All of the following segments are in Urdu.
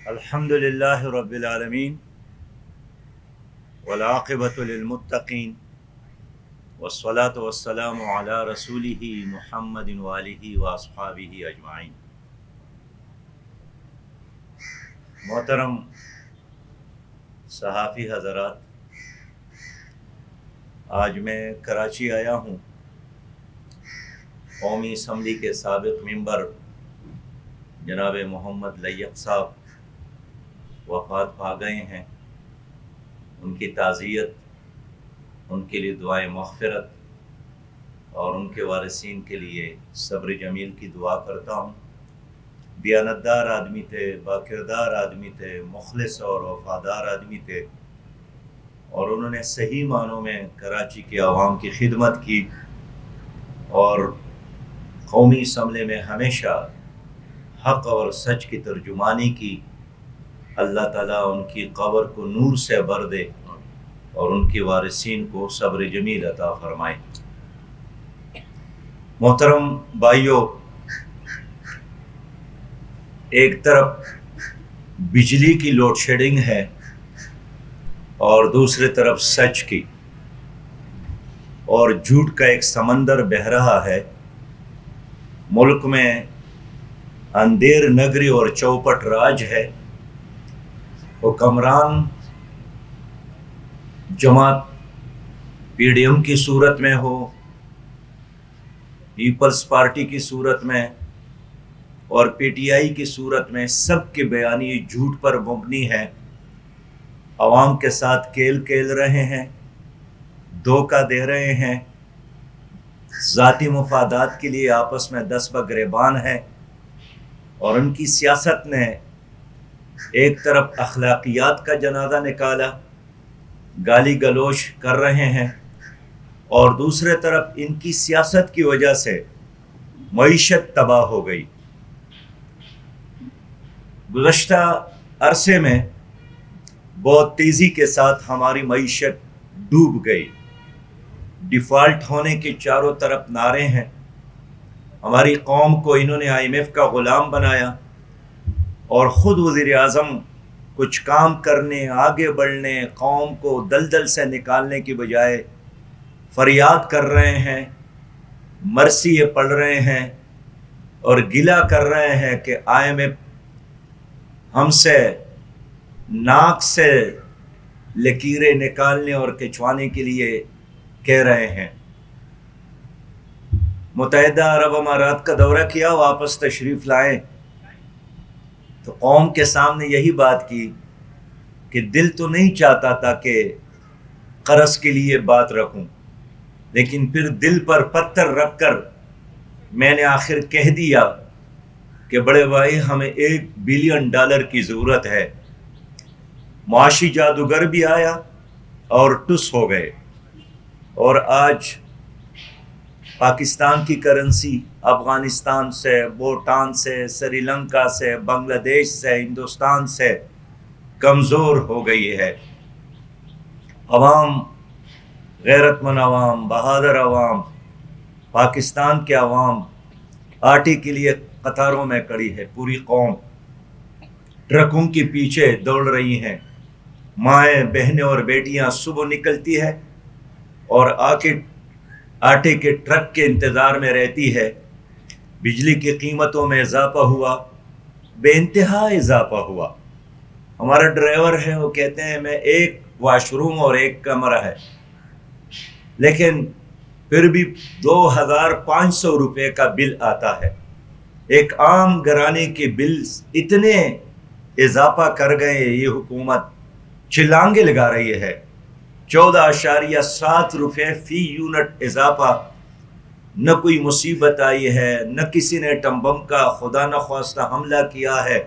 الحمدللہ رب العالمین والعاقبۃ للمتقین والصلاة والسلام علی رسولہ محمد وآلہ واصحابہ اجمعین۔ محترم صحافی حضرات، آج میں کراچی آیا ہوں۔ قومی اسمبلی کے سابق ممبر جناب محمد لیق صاحب وفات پا گئے ہیں۔ ان کی تعزیت، ان کے لیے دعائیں مغفرت اور ان کے وارثین کے لیے صبر جمیل کی دعا کرتا ہوں۔ دیانتدار آدمی تھے، باکردار آدمی تھے، مخلص اور وفادار آدمی تھے، اور انہوں نے صحیح معنوں میں کراچی کے عوام کی خدمت کی اور قومی اسمبلی میں ہمیشہ حق اور سچ کی ترجمانی کی۔ اللہ تعالیٰ ان کی قبر کو نور سے بھر دے اور ان کے وارثین کو صبر جمیل عطا فرمائے۔ محترم بھائیوں، ایک طرف بجلی کی لوڈ شیڈنگ ہے اور دوسری طرف سچ کی، اور جھوٹ کا ایک سمندر بہہ رہا ہے۔ ملک میں اندھیر نگری اور چوپٹ راج ہے۔ حکمران جماعت پی ڈی ایم کی صورت میں ہو، پیپلز پارٹی کی صورت میں اور پی ٹی آئی کی صورت میں، سب کے بیانی جھوٹ پر مبنی ہے۔ عوام کے ساتھ کھیل رہے ہیں، دھوکہ دے رہے ہیں، ذاتی مفادات کے لیے آپس میں دست بگریبان ہے، اور ان کی سیاست نے ایک طرف اخلاقیات کا جنازہ نکالا، گالی گلوچ کر رہے ہیں، اور دوسرے طرف ان کی سیاست کی وجہ سے معیشت تباہ ہو گئی۔ گزشتہ عرصے میں بہت تیزی کے ساتھ ہماری معیشت ڈوب گئی۔ ڈیفالٹ ہونے کے چاروں طرف نعرے ہیں۔ ہماری قوم کو انہوں نے آئی ایم ایف کا غلام بنایا، اور خود وزیر اعظم کچھ کام کرنے، آگے بڑھنے، قوم کو دلدل سے نکالنے کی بجائے فریاد کر رہے ہیں، مرثیے پڑھ رہے ہیں اور گلہ کر رہے ہیں کہ آئی ایم ایف ہم سے ناک سے لکیریں نکالنے اور کھنچوانے کے لیے کہہ رہے ہیں۔ متحدہ عرب امارات کا دورہ کیا، واپس تشریف لائیں تو قوم کے سامنے یہی بات کی کہ دل تو نہیں چاہتا تھا کہ قرض کے لیے بات رکھوں، لیکن پھر دل پر پتھر رکھ کر میں نے آخر کہہ دیا کہ بڑے بھائی ہمیں $1 بلین کی ضرورت ہے۔ معاشی جادوگر بھی آیا اور ٹس ہو گئے، اور آج پاکستان کی کرنسی افغانستان سے، بھوٹان سے، سری لنکا سے، بنگلہ دیش سے، ہندوستان سے کمزور ہو گئی ہے۔ عوام، غیرت مند عوام، بہادر عوام، پاکستان کے عوام آٹے کے لیے قطاروں میں کھڑی ہے۔ پوری قوم ٹرکوں کے پیچھے دوڑ رہی ہیں۔ مائیں، بہنیں اور بیٹیاں صبح نکلتی ہے اور آٹے کے ٹرک کے انتظار میں رہتی ہے۔ بجلی کی قیمتوں میں اضافہ ہوا، بے انتہا اضافہ ہوا۔ ہمارا ڈرائیور ہے، وہ کہتے ہیں میں ایک واش روم اور ایک کمرہ ہے، لیکن پھر بھی 2500 روپے کا بل آتا ہے۔ ایک عام گھرانے کے بل اتنے اضافہ کر گئے، یہ حکومت چلانگے لگا رہی ہے۔ 14.7 روپے فی یونٹ اضافہ۔ نہ کوئی مصیبت آئی ہے، نہ کسی نے ایٹم بم کا خدا نخواستہ حملہ کیا ہے،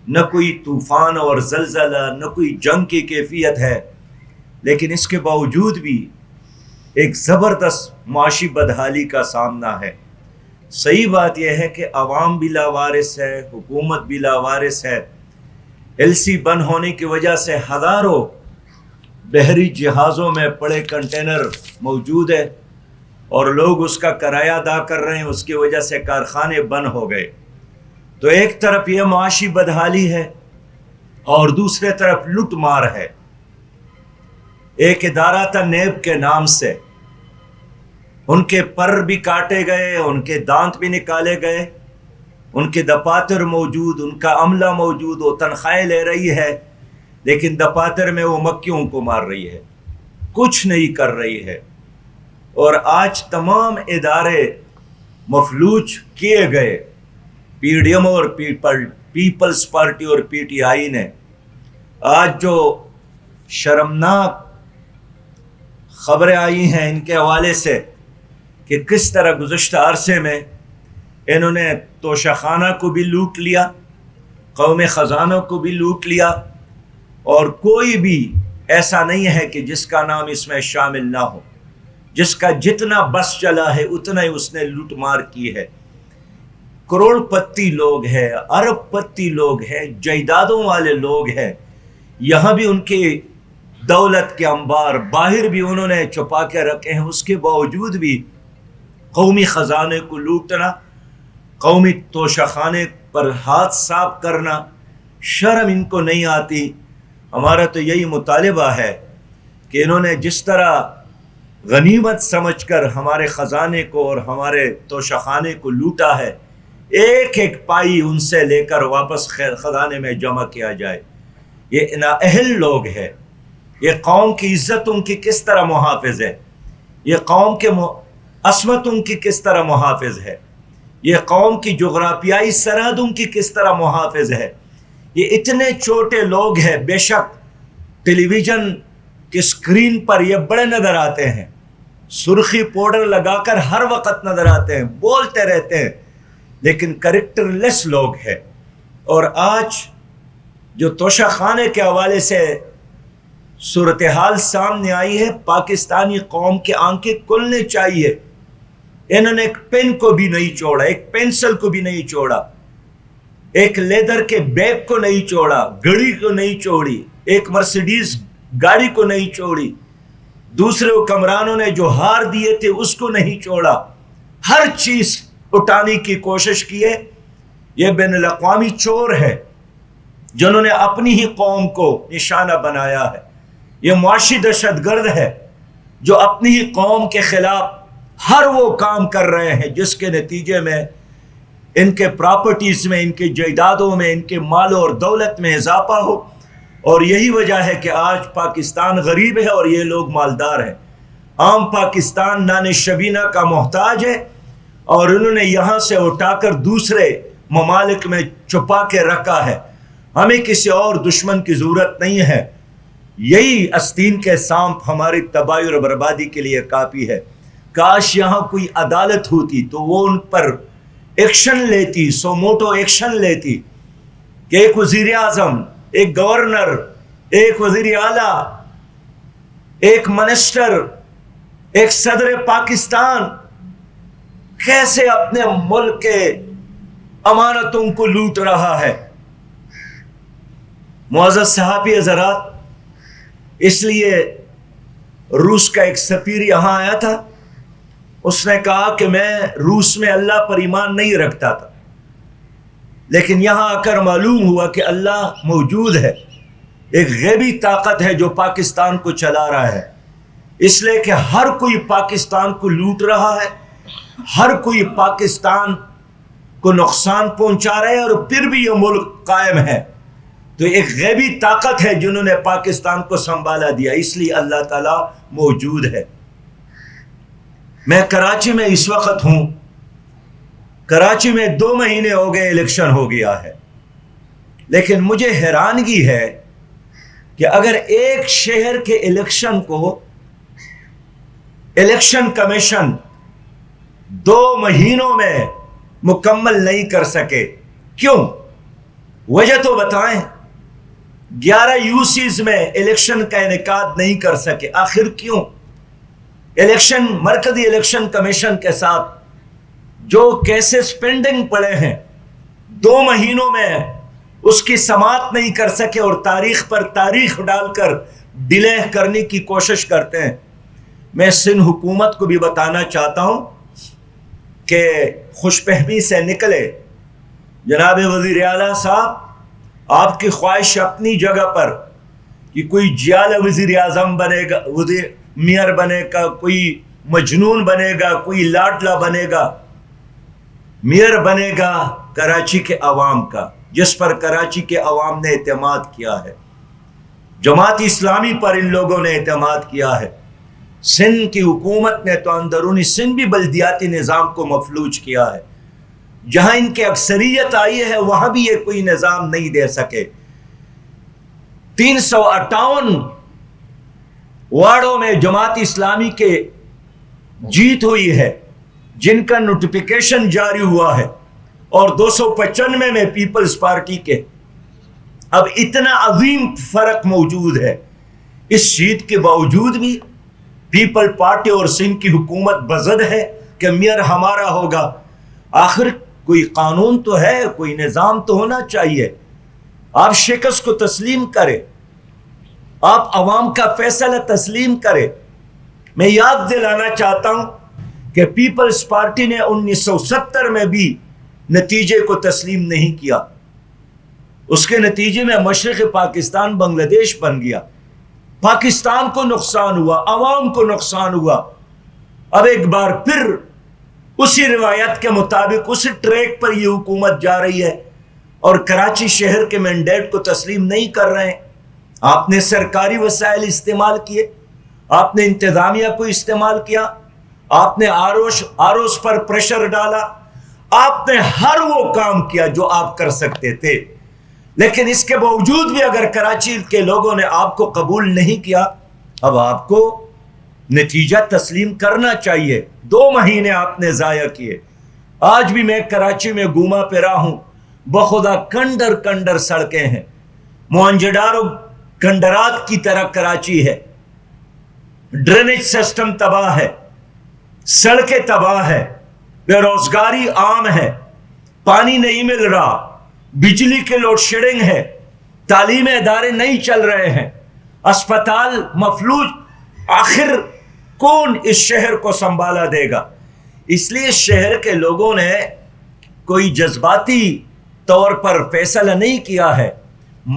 نہ کوئی طوفان اور زلزلہ، نہ کوئی جنگ کی کیفیت ہے، لیکن اس کے باوجود بھی ایک زبردست معاشی بدحالی کا سامنا ہے۔ صحیح بات یہ ہے کہ عوام بھی لاوارث ہے، حکومت بھی لاوارث ہے۔ ایل سی بند ہونے کی وجہ سے ہزاروں بحری جہازوں میں پڑے کنٹینر موجود ہے، اور لوگ اس کا کرایہ ادا کر رہے ہیں، اس کی وجہ سے کارخانے بند ہو گئے۔ تو ایک طرف یہ معاشی بدحالی ہے، اور دوسرے طرف لوٹ مار ہے۔ ایک ادارہ تھا نیب کے نام سے، ان کے پر بھی کاٹے گئے، ان کے دانت بھی نکالے گئے، ان کے دفاتر موجود، ان کا عملہ موجود، وہ تنخواہیں لے رہی ہے، لیکن دفاتر میں وہ مکیوں کو مار رہی ہے، کچھ نہیں کر رہی ہے۔ اور آج تمام ادارے مفلوج کیے گئے، پی ڈی ایم اور پیپلز پارٹی اور پی ٹی آئی نے۔ آج جو شرمناک خبریں آئی ہیں ان کے حوالے سے کہ کس طرح گزشتہ عرصے میں انہوں نے توشہ خانہ کو بھی لوٹ لیا، قومی خزانوں کو بھی لوٹ لیا، اور کوئی بھی ایسا نہیں ہے کہ جس کا نام اس میں شامل نہ ہو، جس کا جتنا بس چلا ہے اتنا ہی اس نے لوٹ مار کی ہے۔ کروڑ پتی لوگ ہیں، ارب پتی لوگ ہیں، جائیدادوں والے لوگ ہیں، یہاں بھی ان کی دولت کے انبار، باہر بھی انہوں نے چھپا کے رکھے ہیں، اس کے باوجود بھی قومی خزانے کو لوٹنا، قومی توشہ خانے پر ہاتھ صاف کرنا، شرم ان کو نہیں آتی۔ ہمارا تو یہی مطالبہ ہے کہ انہوں نے جس طرح غنیمت سمجھ کر ہمارے خزانے کو اور ہمارے توشہ خانے کو لوٹا ہے، ایک ایک پائی ان سے لے کر واپس خزانے میں جمع کیا جائے۔ یہ نااہل لوگ ہیں، یہ قوم کی عزتوں کی کس طرح محافظ ہے، یہ قوم کے عصمتوں کی کس طرح محافظ ہے، یہ قوم کی جغرافیائی سرحدوں کی کس طرح محافظ ہے۔ یہ اتنے چھوٹے لوگ ہیں، بے شک ٹیلی ویژن کی اسکرین پر یہ بڑے نظر آتے ہیں، سرخی پاؤڈر لگا کر ہر وقت نظر آتے ہیں، بولتے رہتے ہیں، لیکن کریکٹر لیس لوگ ہیں۔ اور آج جو توشہ خانے کے حوالے سے صورتحال سامنے آئی ہے، پاکستانی قوم کے آنکھیں کھلنے چاہیے۔ انہوں نے ایک پین کو بھی نہیں چھوڑا، ایک پینسل کو بھی نہیں چھوڑا، ایک لیدر کے بیگ کو نہیں چھوڑا، گھڑی کو نہیں چھوڑی، ایک مرسیڈیز گاڑی کو نہیں چھوڑی، دوسرے حکمرانوں نے جو ہار دیے تھے اس کو نہیں چھوڑا، ہر چیز اٹھانے کی کوشش کی ہے۔ یہ بین الاقوامی چور ہے جنہوں نے اپنی ہی قوم کو نشانہ بنایا ہے، یہ معاشی دہشت گرد ہے جو اپنی ہی قوم کے خلاف ہر وہ کام کر رہے ہیں جس کے نتیجے میں ان کے پراپرٹیز میں، ان کے جائیدادوں میں، ان کے مال اور دولت میں اضافہ ہو۔ اور یہی وجہ ہے کہ آج پاکستان غریب ہے اور یہ لوگ مالدار ہیں۔ عام پاکستان نان شبینہ کا محتاج ہے، اور انہوں نے یہاں سے اٹھا کر دوسرے ممالک میں چھپا کے رکھا ہے۔ ہمیں کسی اور دشمن کی ضرورت نہیں ہے، یہی آستین کے سانپ ہماری تباہی اور بربادی کے لیے کافی ہے۔ کاش یہاں کوئی عدالت ہوتی تو وہ ان پر ایکشن لیتی، سو موٹو ایکشن لیتی کہ ایک وزیر اعظم، ایک گورنر، ایک وزیر اعلیٰ، ایک منسٹر، ایک صدر پاکستان کیسے اپنے ملک کے امانتوں کو لوٹ رہا ہے۔ معزز صحافی حضرات، اس لیے روس کا ایک سفیر یہاں آیا تھا، اس نے کہا کہ میں روس میں اللہ پر ایمان نہیں رکھتا تھا، لیکن یہاں آ کر معلوم ہوا کہ اللہ موجود ہے، ایک غیبی طاقت ہے جو پاکستان کو چلا رہا ہے، اس لیے کہ ہر کوئی پاکستان کو لوٹ رہا ہے، ہر کوئی پاکستان کو نقصان پہنچا رہا ہے، اور پھر بھی یہ ملک قائم ہے۔ تو ایک غیبی طاقت ہے جنہوں نے پاکستان کو سنبھالا دیا، اس لیے اللہ تعالیٰ موجود ہے۔ میں کراچی میں اس وقت ہوں، کراچی میں 2 مہینے ہو گئے الیکشن ہو گیا ہے، لیکن مجھے حیرانگی ہے کہ اگر ایک شہر کے الیکشن کو الیکشن کمیشن 2 مہینوں میں مکمل نہیں کر سکے، کیوں؟ وجہ تو بتائیں۔ 11 یوسیز میں الیکشن کا انعقاد نہیں کر سکے، آخر کیوں؟ الیکشن مرکزی الیکشن کمیشن کے ساتھ جو کیسز پینڈنگ پڑے ہیں 2 مہینوں میں اس کی سماعت نہیں کر سکے، اور تاریخ پر تاریخ ڈال کر ڈیلے کرنے کی کوشش کرتے ہیں۔ میں سندھ حکومت کو بھی بتانا چاہتا ہوں کہ خوش فہمی سے نکلے، جناب وزیر اعلیٰ صاحب، آپ کی خواہش اپنی جگہ پر کہ کوئی جیالہ وزیر اعظم بنے گا، میئر بنے گا، کوئی مجنون بنے گا، کوئی لاڈلا بنے گا، میئر بنے گا کراچی کے عوام کا، جس پر کراچی کے عوام نے اعتماد کیا ہے۔ جماعت اسلامی پر ان لوگوں نے اعتماد کیا ہے۔ سندھ کی حکومت نے تو اندرونی سندھ بھی بلدیاتی نظام کو مفلوج کیا ہے۔ جہاں ان کی اکثریت آئی ہے وہاں بھی یہ کوئی نظام نہیں دے سکے۔ 358 وارڈوں میں جماعت اسلامی کے جیت ہوئی ہے، جن کا نوٹیفیکیشن جاری ہوا ہے، اور 295 میں پیپلز پارٹی کے۔ اب اتنا عظیم فرق موجود ہے، اس جیت کے باوجود بھی پیپل پارٹی اور سندھ کی حکومت بضد ہے کہ میئر ہمارا ہوگا۔ آخر کوئی قانون تو ہے، کوئی نظام تو ہونا چاہیے۔ آپ شکست کو تسلیم کریں، آپ عوام کا فیصلہ تسلیم کریں۔ میں یاد دلانا چاہتا ہوں کہ پیپلز پارٹی نے 1970 میں بھی نتیجے کو تسلیم نہیں کیا۔ اس کے نتیجے میں مشرق پاکستان بنگلہ دیش بن گیا۔ پاکستان کو نقصان ہوا، عوام کو نقصان ہوا۔ اب ایک بار پھر اسی روایت کے مطابق اسی ٹریک پر یہ حکومت جا رہی ہے اور کراچی شہر کے مینڈیٹ کو تسلیم نہیں کر رہے ہیں۔ آپ نے سرکاری وسائل استعمال کیے، آپ نے انتظامیہ کو استعمال کیا، آپ نے آروس پر پریشر ڈالا، آپ نے ہر وہ کام کیا جو آپ کر سکتے تھے۔ لیکن اس کے باوجود بھی اگر کراچی کے لوگوں نے آپ کو قبول نہیں کیا، اب آپ کو نتیجہ تسلیم کرنا چاہیے۔ 2 مہینے آپ نے ضائع کیے۔ آج بھی میں کراچی میں گھوما پھرا ہوں، بخدا کنڈر سڑکیں ہیں، موہنجودڑو کنڈرات کی طرح کراچی ہے۔ ڈرینیج سسٹم تباہ ہے، سڑکیں تباہ ہے، بے روزگاری عام ہے، پانی نہیں مل رہا، بجلی کے لوڈ شیڈنگ ہے، تعلیمی ادارے نہیں چل رہے ہیں، اسپتال مفلوج۔ آخر کون اس شہر کو سنبھالا دے گا؟ اس لیے شہر کے لوگوں نے کوئی جذباتی طور پر فیصلہ نہیں کیا ہے،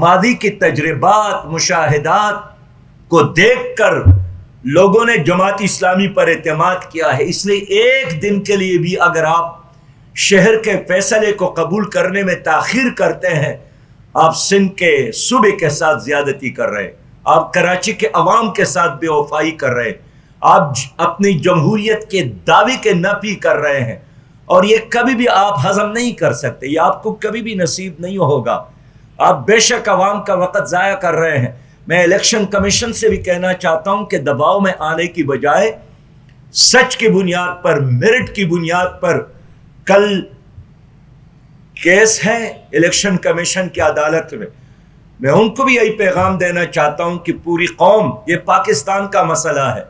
ماضی کی تجربات، مشاہدات کو دیکھ کر لوگوں نے جماعت اسلامی پر اعتماد کیا ہے۔ اس لیے ایک دن کے لیے بھی اگر آپ شہر کے فیصلے کو قبول کرنے میں تاخیر کرتے ہیں، آپ سندھ کے صوبے کے ساتھ زیادتی کر رہے ہیں، آپ کراچی کے عوام کے ساتھ بے وفائی کر رہے ہیں، آپ اپنی جمہوریت کے دعوے کے نفی کر رہے ہیں، اور یہ کبھی بھی آپ ہضم نہیں کر سکتے، یہ آپ کو کبھی بھی نصیب نہیں ہوگا۔ آپ بے شک عوام کا وقت ضائع کر رہے ہیں۔ میں الیکشن کمیشن سے بھی کہنا چاہتا ہوں کہ دباؤ میں آنے کی بجائے سچ کی بنیاد پر، میرٹ کی بنیاد پر، کل کیس ہے الیکشن کمیشن کی عدالت میں ان کو بھی یہی پیغام دینا چاہتا ہوں کہ پوری قوم، یہ پاکستان کا مسئلہ ہے،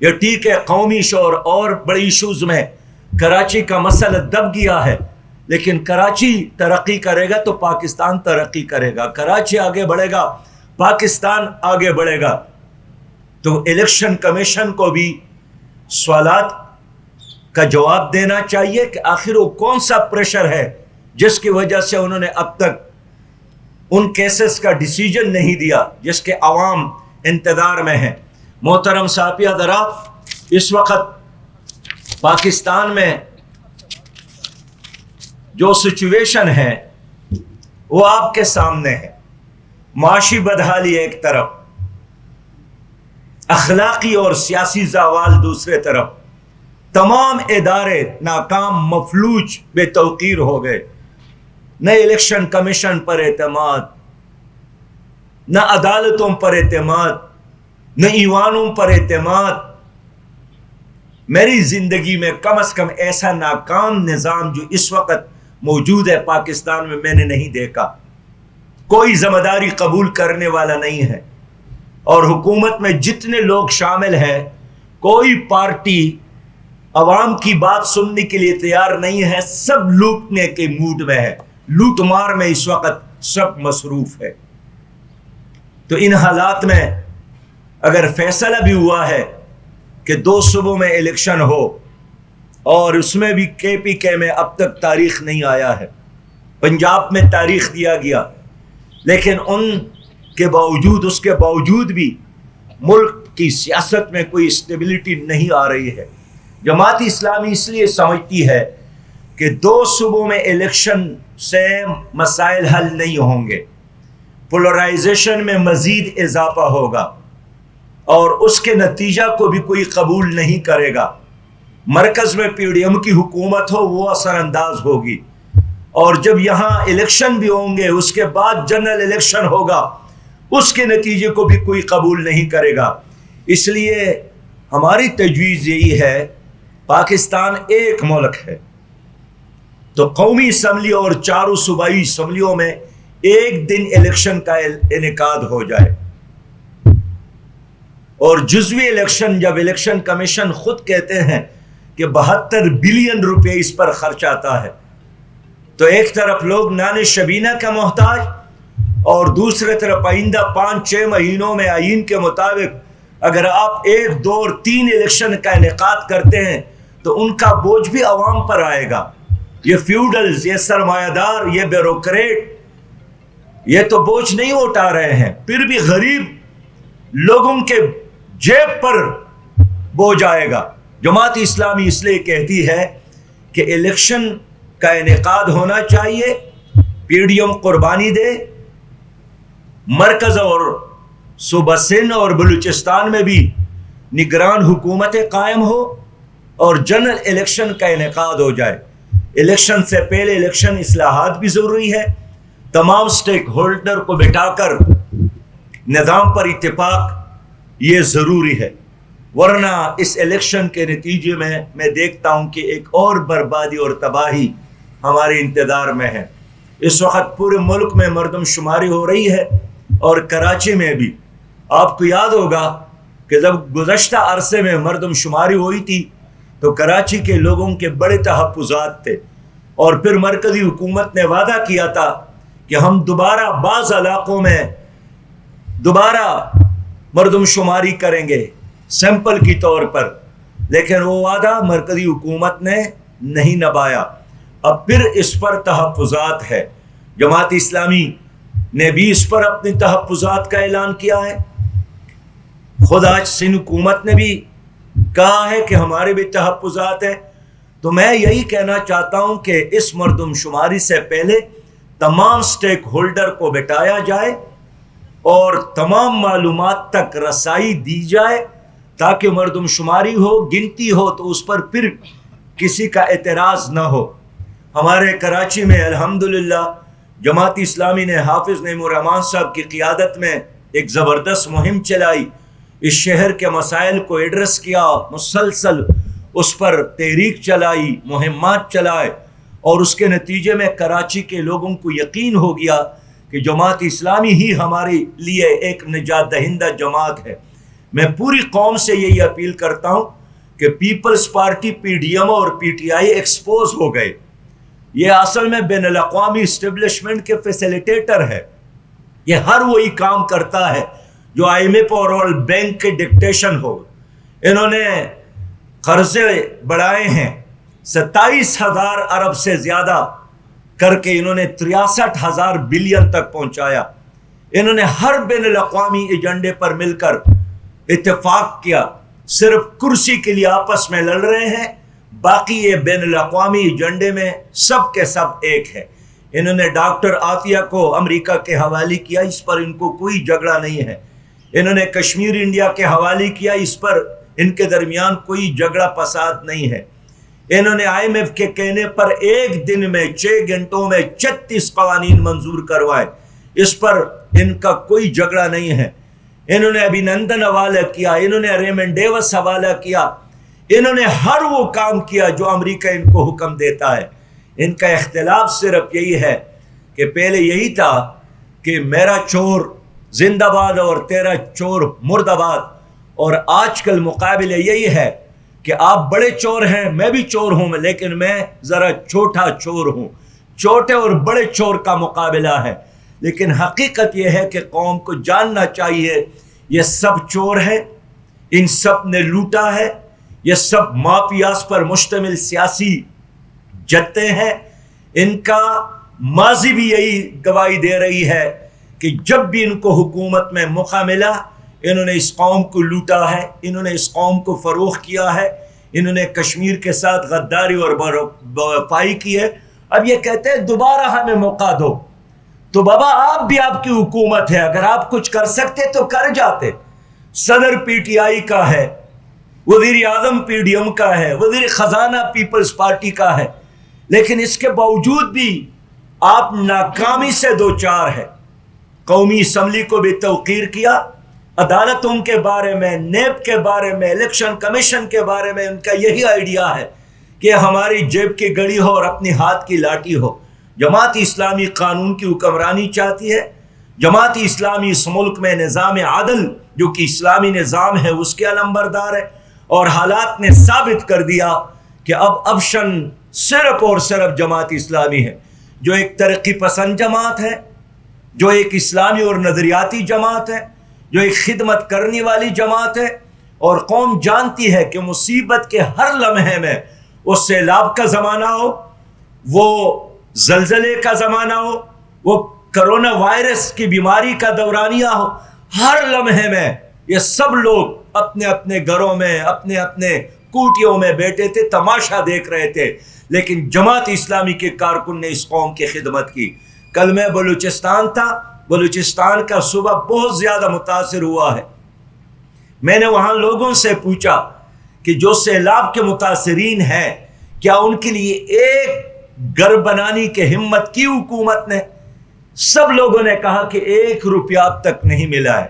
یہ ٹھیک ہے قومی شور اور بڑی ایشوز میں کراچی کا مسئلہ دب گیا ہے، لیکن کراچی ترقی کرے گا تو پاکستان ترقی کرے گا، کراچی آگے بڑھے گا پاکستان آگے بڑھے گا۔ تو الیکشن کمیشن کو بھی سوالات کا جواب دینا چاہیے کہ آخر وہ کون سا پریشر ہے جس کی وجہ سے انہوں نے اب تک ان کیسز کا ڈیسیجن نہیں دیا جس کے عوام انتظار میں ہیں۔ محترم صحافی حضرات، اس وقت پاکستان میں جو سچویشن ہے وہ آپ کے سامنے ہے۔ معاشی بدحالی ایک طرف، اخلاقی اور سیاسی زوال دوسرے طرف، تمام ادارے ناکام، مفلوج، بے توقیر ہو گئے۔ نہ الیکشن کمیشن پر اعتماد، نہ عدالتوں پر اعتماد، نہ ایوانوں پر اعتماد۔ میری زندگی میں کم از کم ایسا ناکام نظام جو اس وقت موجود ہے پاکستان میں نے نہیں دیکھا۔ کوئی ذمہ داری قبول کرنے والا نہیں ہے، اور حکومت میں جتنے لوگ شامل ہیں کوئی پارٹی عوام کی بات سننے کے لیے تیار نہیں ہے، سب لوٹنے کے موڈ میں ہے، لوٹ مار میں اس وقت سب مصروف ہے۔ تو ان حالات میں اگر فیصلہ بھی ہوا ہے کہ 2 صوبوں میں الیکشن ہو، اور اس میں بھی KPK میں اب تک تاریخ نہیں آیا ہے، پنجاب میں تاریخ دیا گیا، لیکن اس کے باوجود بھی ملک کی سیاست میں کوئی اسٹیبلٹی نہیں آ رہی ہے۔ جماعت اسلامی اس لیے سمجھتی ہے کہ 2 صوبوں میں الیکشن سے مسائل حل نہیں ہوں گے، پولرائزیشن میں مزید اضافہ ہوگا اور اس کے نتیجہ کو بھی کوئی قبول نہیں کرے گا۔ مرکز میں پی ڈی ایم کی حکومت ہو وہ اثر انداز ہوگی، اور جب یہاں الیکشن بھی ہوں گے اس کے بعد جنرل الیکشن ہوگا، اس کے نتیجے کو بھی کوئی قبول نہیں کرے گا۔ اس لیے ہماری تجویز یہی ہے، پاکستان ایک ملک ہے تو قومی اسمبلی اور 4 صوبائی اسمبلیوں میں ایک دن الیکشن کا انعقاد ہو جائے، اور جزوی الیکشن جب الیکشن کمیشن خود کہتے ہیں کہ 72 بلین روپے اس پر خرچ آتا ہے، تو ایک طرف لوگ نان شبینہ کا محتاج اور دوسرے طرف آئندہ 5-6 مہینوں میں آئین کے مطابق اگر آپ 1، 2 اور 3 الیکشن کا انعقاد کرتے ہیں تو ان کا بوجھ بھی عوام پر آئے گا۔ یہ فیوڈلز، یہ سرمایہ دار، یہ بیوروکریٹ یہ تو بوجھ نہیں اٹھا رہے ہیں، پھر بھی غریب لوگوں کے جیب پر بوجھ آئے گا۔ جماعت اسلامی اس لیے کہتی ہے کہ الیکشن کا انعقاد ہونا چاہیے، پی ڈی ایم قربانی دے، مرکز اور صوبہ سندھ اور بلوچستان میں بھی نگران حکومتیں قائم ہو اور جنرل الیکشن کا انعقاد ہو جائے۔ الیکشن سے پہلے الیکشن اصلاحات بھی ضروری ہے، تمام سٹیک ہولڈر کو بٹھا کر نظام پر اتفاق یہ ضروری ہے، ورنہ اس الیکشن کے نتیجے میں دیکھتا ہوں کہ ایک اور بربادی اور تباہی ہمارے انتظار میں ہے۔ اس وقت پورے ملک میں مردم شماری ہو رہی ہے اور کراچی میں بھی۔ آپ کو یاد ہوگا کہ جب گزشتہ عرصے میں مردم شماری ہوئی تھی تو کراچی کے لوگوں کے بڑے تحفظات تھے، اور پھر مرکزی حکومت نے وعدہ کیا تھا کہ ہم دوبارہ بعض علاقوں میں دوبارہ مردم شماری کریں گے سیمپل کی طور پر، لیکن وہ وعدہ مرکزی حکومت نے نہیں نبھایا۔ اب پھر اس پر تحفظات ہے، جماعت اسلامی نے بھی اس پر اپنے تحفظات کا اعلان کیا ہے، خود آج سندھ حکومت نے بھی کہا ہے کہ ہمارے بھی تحفظات ہیں۔ تو میں یہی کہنا چاہتا ہوں کہ اس مردم شماری سے پہلے تمام سٹیک ہولڈر کو بٹھایا جائے اور تمام معلومات تک رسائی دی جائے تاکہ مردم شماری ہو، گنتی ہو تو اس پر پھر کسی کا اعتراض نہ ہو۔ ہمارے کراچی میں الحمدللہ جماعت اسلامی نے حافظ نعیم الرحمان صاحب کی قیادت میں ایک زبردست مہم چلائی، اس شہر کے مسائل کو ایڈریس کیا، مسلسل اس پر تحریک چلائی، مہمات چلائے، اور اس کے نتیجے میں کراچی کے لوگوں کو یقین ہو گیا کہ جماعت اسلامی ہی ہمارے لیے ایک نجات دہندہ جماعت ہے۔ میں پوری قوم سے یہی اپیل کرتا ہوں کہ Peoples Party, P D M اور پی ٹی آئی ایکسپوز ہو گئے، یہ اصل میں بین الاقوامی اسٹیبلشمنٹ کے فیسیلیٹیٹر ہے، یہ ہر وہی کام کرتا ہے جو آئی ایم ایف اور ورلڈ بینک کے ڈکٹیشن ہو۔ انہوں نے قرضے بڑھائے ہیں 27,000 ارب سے زیادہ کر کے، انہوں نے 63,000 بلین تک پہنچایا۔ انہوں نے ہر بین الاقوامی ایجنڈے پر مل کر اتفاق کیا، صرف کرسی کے لیے آپس میں لڑ رہے ہیں، باقی یہ بین الاقوامی ایجنڈے میں سب کے سب ایک ہے۔ انہوں نے ڈاکٹر عاطیہ کو امریکہ کے حوالے کیا، اس پر ان کو کوئی جھگڑا نہیں ہے۔ انہوں نے کشمیر انڈیا کے حوالے کیا، اس پر ان کے درمیان کوئی جھگڑا فساد نہیں ہے۔ انہوں نے آئی ایم ایف کے کہنے پر ایک دن میں 6 گھنٹوں میں 36 قوانین منظور کروائے، اس پر ان کا کوئی جھگڑا نہیں ہے۔ انہوں نے ابھی نندن حوالہ کیا، انہوں نے ریمنڈ ڈیوس حوالہ کیا، انہوں نے ہر وہ کام کیا جو امریکہ ان کو حکم دیتا ہے۔ ان کا اختلاف صرف یہی ہے کہ پہلے یہی تھا کہ میرا چور زندہ باد اور تیرا چور مرد آباد، اور آج کل مقابلے یہی ہے کہ آپ بڑے چور ہیں، میں بھی چور ہوں، لیکن میں ذرا چھوٹا چور ہوں۔ چھوٹے اور بڑے چور کا مقابلہ ہے، لیکن حقیقت یہ ہے کہ قوم کو جاننا چاہیے یہ سب چور ہیں، ان سب نے لوٹا ہے، یہ سب مافیاز پر مشتمل سیاسی جتے ہیں۔ ان کا ماضی بھی یہی گواہی دے رہی ہے کہ جب بھی ان کو حکومت میں موقع ملا انہوں نے اس قوم کو لوٹا ہے، انہوں نے اس قوم کو فروخت کیا ہے، انہوں نے کشمیر کے ساتھ غداری اور بے کی ہے۔ اب یہ کہتے ہیں دوبارہ ہمیں موقع دو، تو بابا آپ بھی آپ کی حکومت ہے، اگر آپ کچھ کر سکتے تو کر جاتے۔ صدر پی ٹی آئی کا ہے، وزیر اعظم پی ڈی ایم کا ہے، وزیر خزانہ پیپلز پارٹی کا ہے، لیکن اس کے باوجود بھی آپ ناکامی سے دوچار ہے۔ قومی اسمبلی کو بھی توقیر کیا، عدالتوں کے بارے میں، نیب کے بارے میں، الیکشن کمیشن کے بارے میں ان کا یہی آئیڈیا ہے کہ ہماری جیب کی گڑی ہو اور اپنی ہاتھ کی لاٹھی ہو۔ جماعت اسلامی قانون کی حکمرانی چاہتی ہے، جماعت اسلامی اس ملک میں نظام عدل جو کہ اسلامی نظام ہے اس کے علمبردار ہے، اور حالات نے ثابت کر دیا کہ اب آپشن صرف اور صرف جماعت اسلامی ہے، جو ایک ترقی پسند جماعت ہے، جو ایک اسلامی اور نظریاتی جماعت ہے، جو ایک خدمت کرنے والی جماعت ہے۔ اور قوم جانتی ہے کہ مصیبت کے ہر لمحے میں، وہ سیلاب کا زمانہ ہو، وہ زلزلے کا زمانہ ہو، وہ کرونا وائرس کی بیماری کا دورانیہ ہو، ہر لمحے میں یہ سب لوگ اپنے اپنے گھروں میں، اپنے اپنے کوٹیوں میں بیٹھے تھے، تماشا دیکھ رہے تھے، لیکن جماعت اسلامی کے کارکن نے اس قوم کی خدمت کی۔ کل میں بلوچستان تھا، بلوچستان کا صوبہ بہت زیادہ متاثر ہوا ہے۔ میں نے وہاں لوگوں سے پوچھا کہ جو سیلاب کے متاثرین ہیں کیا ان کے لیے ایک گھر بنانے کی ہمت کی حکومت نے؟ سب لوگوں نے کہا کہ 1 روپیہ اب تک نہیں ملا ہے۔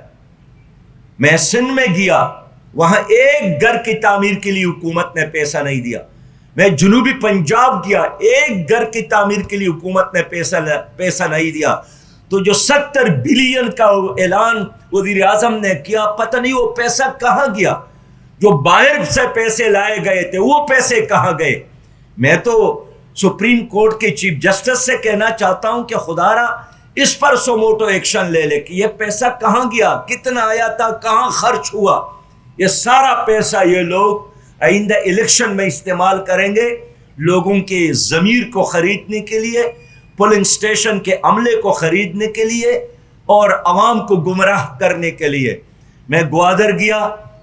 میں سندھ میں گیا، وہاں ایک گھر کی تعمیر کے لیے حکومت نے پیسہ نہیں دیا۔ میں جنوبی پنجاب گیا، ایک گھر کی تعمیر کے لیے حکومت نے پیسہ نہیں دیا۔ تو جو 70 بلین کا اعلان وزیر اعظم نے کیا، پتہ نہیں وہ پیسہ کہاں گیا؟ جو باہر سے پیسے لائے گئے تھے وہ پیسے کہاں گئے؟ میں تو سپریم کورٹ کے چیف جسٹس سے کہنا چاہتا ہوں کہ خدا را اس پر سو موٹو ایکشن لے لے کہ یہ پیسہ کہاں گیا، کتنا آیا تھا، کہاں خرچ ہوا۔ یہ سارا پیسہ یہ لوگ آئندہ الیکشن میں استعمال کریں گے، لوگوں کے ضمیر کو خریدنے کے لیے، پولنگ سٹیشن کے عملے کو خریدنے کے لیے، اور عوام کو گمراہ کرنے کے لیے۔ میں گوادر گیا،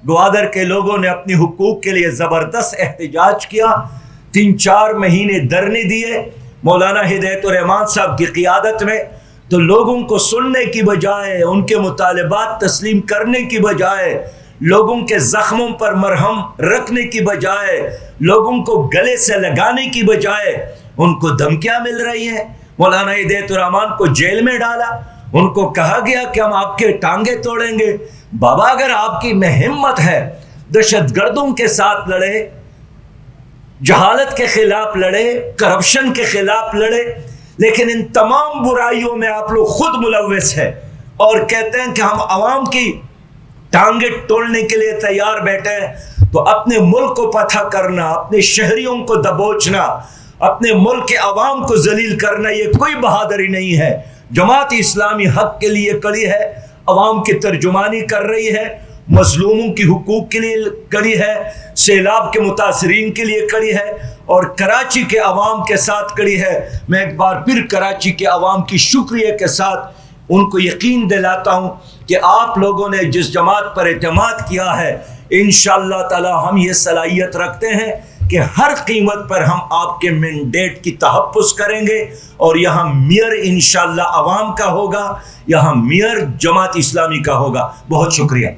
گوادر کے لوگوں نے اپنی حقوق کے لیے زبردست احتجاج کیا، 3-4 مہینے دھرنے دیے مولانا ہدایت الرحمان صاحب کی قیادت میں۔ تو لوگوں کو سننے کی بجائے، ان کے مطالبات تسلیم کرنے کی بجائے، لوگوں کے زخموں پر مرہم رکھنے کی بجائے، لوگوں کو گلے سے لگانے کی بجائے ان کو دھمکیاں مل رہی ہیں۔ مولانا ہدایت الرحمان کو جیل میں ڈالا، ان کو کہا گیا کہ ہم آپ کے ٹانگیں توڑیں گے۔ بابا اگر آپ کی میں ہمت ہے دہشت گردوں کے ساتھ لڑے، جہالت کے خلاف لڑے، کرپشن کے خلاف لڑے، لیکن ان تمام برائیوں میں آپ لوگ خود ملوث ہیں اور کہتے ہیں کہ ہم عوام کی ٹانگیں توڑنے کے لیے تیار بیٹھے ہیں، تو اپنے ملک کو فتح کرنا، اپنے شہریوں کو دبوچنا، اپنے ملک کے عوام کو ذلیل کرنا یہ کوئی بہادری نہیں ہے۔ جماعت اسلامی حق کے لیے کڑی ہے، عوام کی ترجمانی کر رہی ہے، مظلوموں کی حقوق کے لیے کڑی ہے، سیلاب کے متاثرین کے لیے کڑی ہے، اور کراچی کے عوام کے ساتھ کڑی ہے۔ میں ایک بار پھر کراچی کے عوام کی شکریہ کے ساتھ ان کو یقین دلاتا ہوں کہ آپ لوگوں نے جس جماعت پر اعتماد کیا ہے، انشاءاللہ تعالی ہم یہ صلاحیت رکھتے ہیں کہ ہر قیمت پر ہم آپ کے مینڈیٹ کی تحفظ کریں گے، اور یہاں میئر انشاءاللہ عوام کا ہوگا، یہاں میئر جماعت اسلامی کا ہوگا۔ بہت شکریہ۔